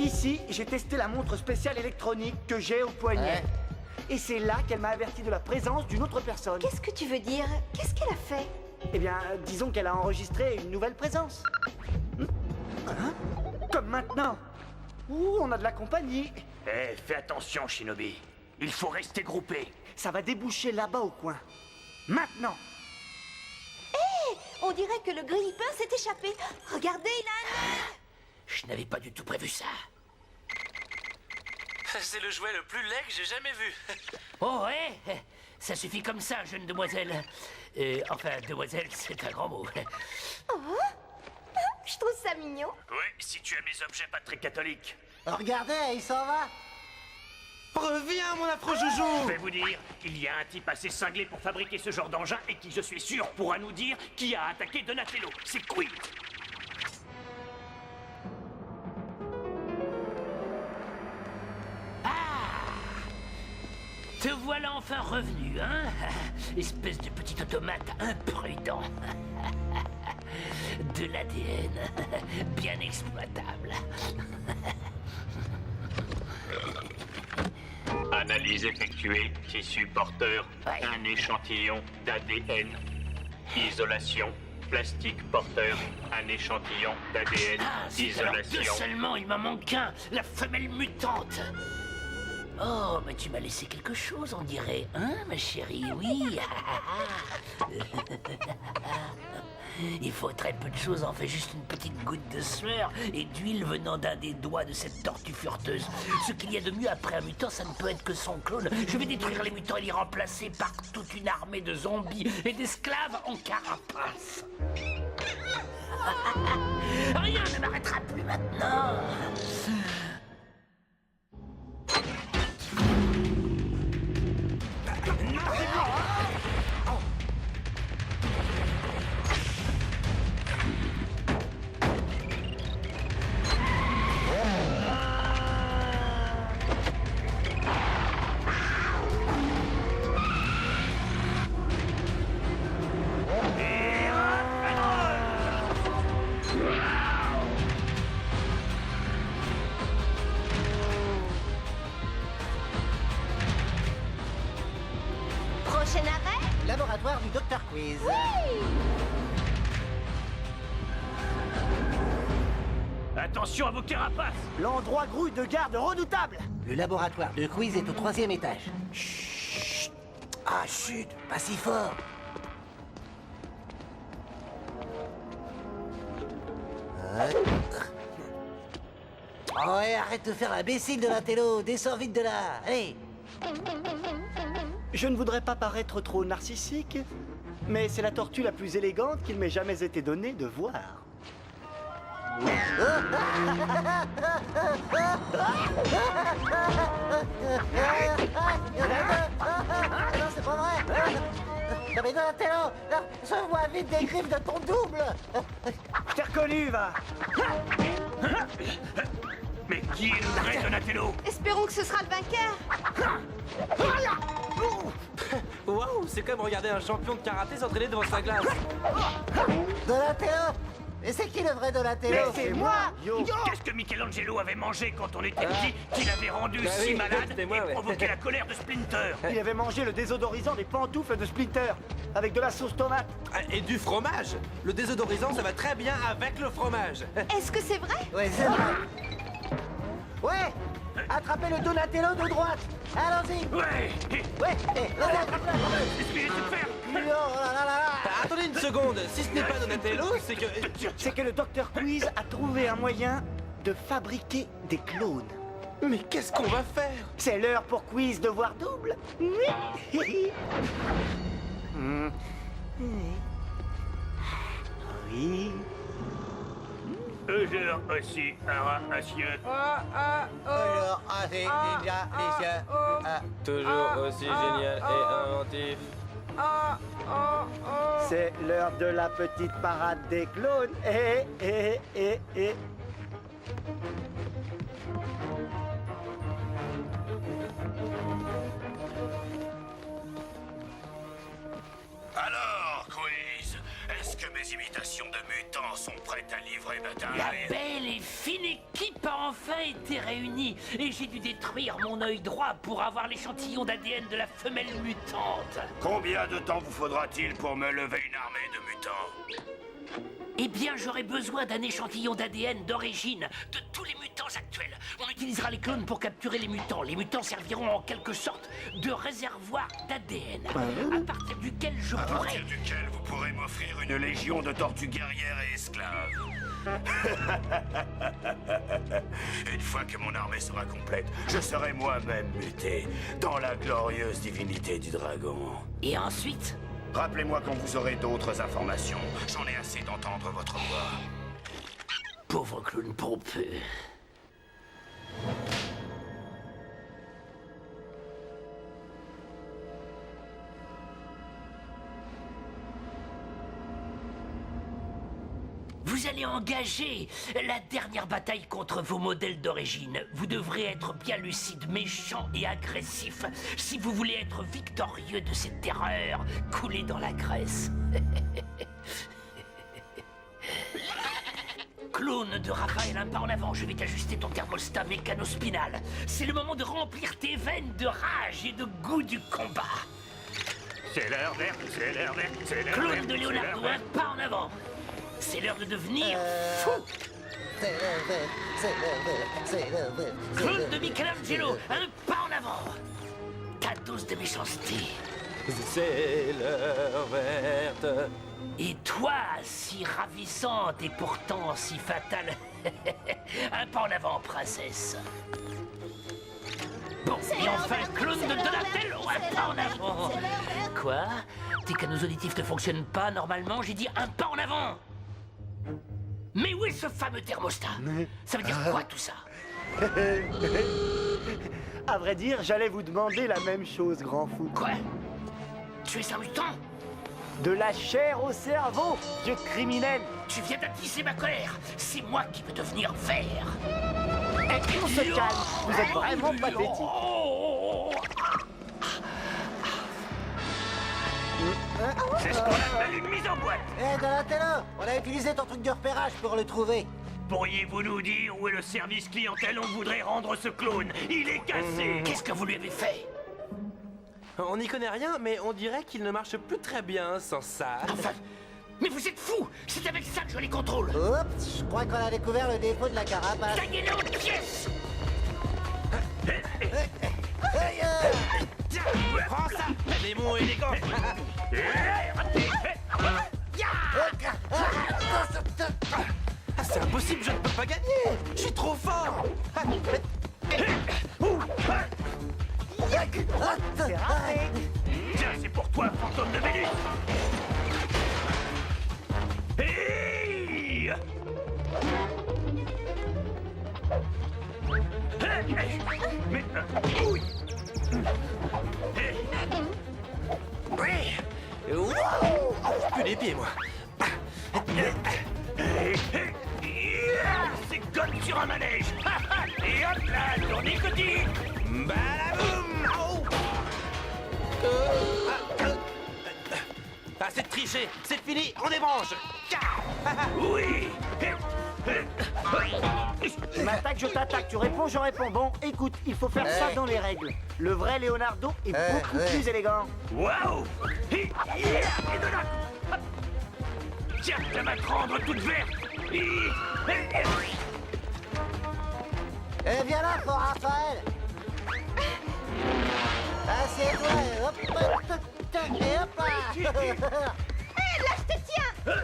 Ici, j'ai testé la montre spéciale électronique que j'ai au poignet. Ouais. Et c'est là qu'elle m'a averti de la présence d'une autre personne. Qu'est-ce que tu veux dire? Qu'est-ce qu'elle a fait? Eh bien, disons qu'elle a enregistré une nouvelle présence. Hein? Comme maintenant. Ouh, on a de la compagnie. Eh, fais attention, Shinobi. Il faut rester groupé. Ça va déboucher là-bas au coin. Maintenant. On dirait que le grille-pain s'est échappé. Regardez, Ilan! Je n'avais pas du tout prévu ça. C'est le jouet le plus laid que j'ai jamais vu. Oh ouais, ça suffit comme ça, jeune demoiselle. Enfin, demoiselle, c'est un grand mot. Je trouve ça mignon. Ouais, si tu aimes les objets pas très catholiques. Oh, regardez, il s'en va. Reviens, mon affreux Je joujou. vais vous dire, il y a un type assez cinglé pour fabriquer ce genre d'engin et qui, je suis sûr, pourra nous dire qui a attaqué Donatello. C'est Quiz. Te voilà enfin revenu, hein? Espèce de petit automate imprudent. De l'ADN, bien exploitable. Analyse effectuée, tissu porteur, Ouais. un échantillon d'ADN. Isolation, plastique porteur, un échantillon d'ADN. Ah, c'est alors deux Isolation. seulement, il m'en manque un, la femelle mutante. Oh, mais tu m'as laissé quelque chose, on dirait, hein, ma chérie, oui. Il faut très peu de choses, on fait juste une petite goutte de sueur et d'huile venant d'un des doigts de cette tortue fureteuse. Ce qu'il y a de mieux après un mutant, ça ne peut être que son clone. Je vais détruire les mutants et les remplacer par toute une armée de zombies et d'esclaves en carapace. Rien ne m'arrêtera plus maintenant. Prochain arrêt? Laboratoire du Dr. Quiz. Attention à vos carapaces. L'endroit grouille de garde redoutable. Le laboratoire de Quiz est au 3e étage. Chut. Ah, chut, pas si fort. Oh, ouais, arrête de faire l'imbécile de l'intello. Descends vite de là. Allez. Je ne voudrais pas paraître trop narcissique, mais c'est la tortue la plus élégante qu'il m'ait jamais été donné de voir. Non, c'est pas vrai. Non, mais Donatello, je vois vite des griffes de ton double. Je t'ai reconnu, va. Mais qui est le vrai Donatello? Espérons que ce sera le vainqueur. Waouh, c'est comme regarder un champion de karaté s'entraîner devant sa glace. Donatello. Et c'est qui le vrai Donatello? Mais c'est moi, yo. Qu'est-ce que Michelangelo avait mangé quand on était petit qu'il avait rendu Bah si oui, malade c'était et moi, ouais. provoqué la colère de Splinter? Il avait mangé le désodorisant des pantoufles de Splinter, avec de la sauce tomate. Ah, et du fromage. Le désodorisant, ça va très bien avec le fromage. Est-ce que c'est vrai? Ouais, c'est vrai. Ouais. Attrapez le Donatello de droite. Allons-y. Ouais. Ouais. Vas-y, attrape-le. Essuyez de faire. Oh là là là là. Ah, attendez une seconde. Si ce n'est pas Donatello, c'est que... C'est que le Dr. Quiz a trouvé un moyen de fabriquer des clones. Mais qu'est-ce qu'on va faire? C'est l'heure pour Quiz de voir double. Oui. Oui. Heure aussi, un monsieur. Alors, allez, Toujours aussi génial et inventif. C'est l'heure de la petite parade des clones. Et. Alors, Quiz, est-ce que mes les imitations de mutants sont prêtes à livrer La bataille. belle et fine équipe a enfin été réunie et j'ai dû détruire mon œil droit pour avoir l'échantillon d'ADN de la femelle mutante. Combien de temps vous faudra-t-il pour me lever une armée de mutants? Eh bien, j'aurai besoin d'un échantillon d'ADN d'origine de tous les mutants actuels. On utilisera les clones pour capturer les mutants. Les mutants serviront en quelque sorte de réservoir d'ADN, à partir duquel je À pourrai... partir duquel vous pourrez m'offrir une légion de tortues guerrières et esclaves. Une fois que mon armée sera complète, je serai moi-même muté dans la glorieuse divinité du dragon. Et ensuite... Rappelez-moi quand vous aurez d'autres informations. J'en ai assez d'entendre votre voix. Pauvre clown pompeux. Vous allez engager la dernière bataille contre vos modèles d'origine. Vous devrez être bien lucide, méchant et agressif si vous voulez être victorieux de cette terreur coulée dans la graisse. Clone de Raphaël, un pas en avant. Je vais t'ajuster ton thermostat mécano-spinal. C'est le moment de remplir tes veines de rage et de goût du combat. C'est l'heure verte, c'est l'heure verte, c'est l'heure verte. Clone de Leonardo, un pas en avant. C'est l'heure de devenir fou. C'est le Clone de Michelangelo, un pas en avant. Ta dose de méchanceté. C'est l'heure verte. Et toi, si ravissante et pourtant si fatale. Un pas en avant, princesse. Bon, et enfin, clone de Donatello, un pas en avant. Quoi? Tes canaux auditifs ne fonctionnent pas normalement? J'ai dit un pas en avant. Mais où est ce fameux thermostat? Ça veut dire quoi tout ça? À vrai dire, j'allais vous demander la même chose, grand fou. Quoi? Tu es un mutant? De la chair au cerveau, vieux criminel. Tu viens d'attiser ma colère. C'est moi qui veux devenir vert. Et on se calme, vous êtes vraiment pathétique. C'est ce qu'on appelle une mise en boîte. Hé, Donatello, on a utilisé ton truc de repérage pour le trouver. Pourriez-vous nous dire où est le service clientèle? On voudrait rendre ce clone. Il est cassé. Qu'est-ce que vous lui avez fait? On n'y connaît rien, mais on dirait qu'il ne marche plus très bien sans ça. Enfin, mais vous êtes fous! C'est avec ça que je les contrôle! Oups, je crois qu'on a découvert le défaut de la carapace. Taguez-les en pièces! Prends ça, démon élégant. C'est impossible, je ne peux pas gagner. Je suis trop fort. C'est raté. Tiens, c'est pour toi, fantôme de Vénus. Hey! Mais... oui. Plus les pieds, moi. C'est comme sur un manège. Et hop là, ton nicotine. Balaboum. Ah, c'est de tricher. C'est fini, on débranche. Oui. Tu m'attaques, je t'attaque. Tu réponds, je réponds. Bon, écoute, il faut faire ça dans les règles. Le vrai Leonardo est beaucoup plus élégant. Waouh. Et de là. Tiens, ça va te rendre toute verte. Viens là, fort Raphaël. Assieds-toi et hop, et hop là. Hé, là, je te tiens!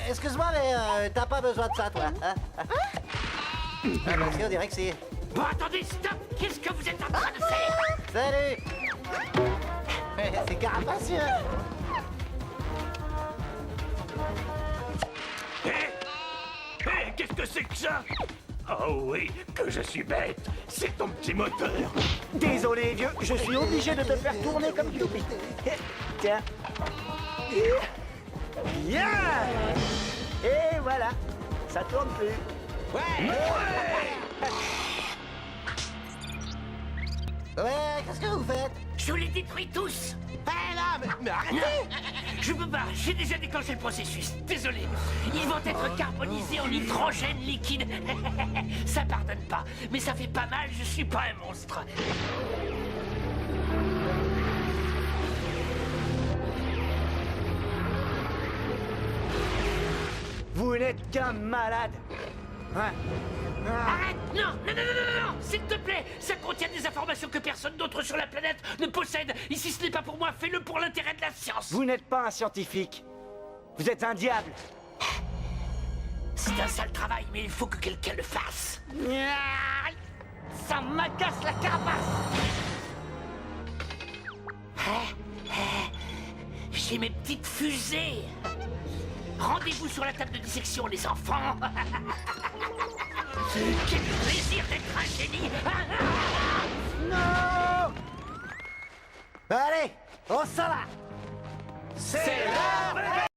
Excuse-moi, mais t'as pas besoin de ça, toi. Hein? Parce qu'on dirait que c'est... Bon, attendez, stop! Qu'est-ce que vous êtes en train de faire? Salut. C'est carapacieux. Qu'est-ce que c'est que ça? Oh oui, que je suis bête. C'est ton petit moteur. Désolé, vieux, je suis obligé de te faire tourner comme Youpi. Tiens. Bien. Et voilà, ça tourne plus. Ouais, qu'est-ce que vous faites? Je les détruis tous! Hé là, mais arrêtez. Je peux pas, j'ai déjà déclenché le processus. Désolé. Ils vont être carbonisés en hydrogène liquide. Ça pardonne pas, mais ça fait pas mal, je suis pas un monstre. Vous n'êtes qu'un malade. Hein? Arrête! Non, non, non, non, non, non, s'il te plaît! Ça contient des informations que personne d'autre sur la planète ne possède. Et si ce n'est pas pour moi, fais-le pour l'intérêt de la science. Vous n'êtes pas un scientifique. Vous êtes un diable. C'est un sale travail, mais il faut que quelqu'un le fasse. Ça m'agace la carapace. J'ai mes petites fusées. Rendez-vous sur la table de dissection, les enfants. Quel plaisir d'être un génie. Non. Allez, on s'en va. C'est l'heure.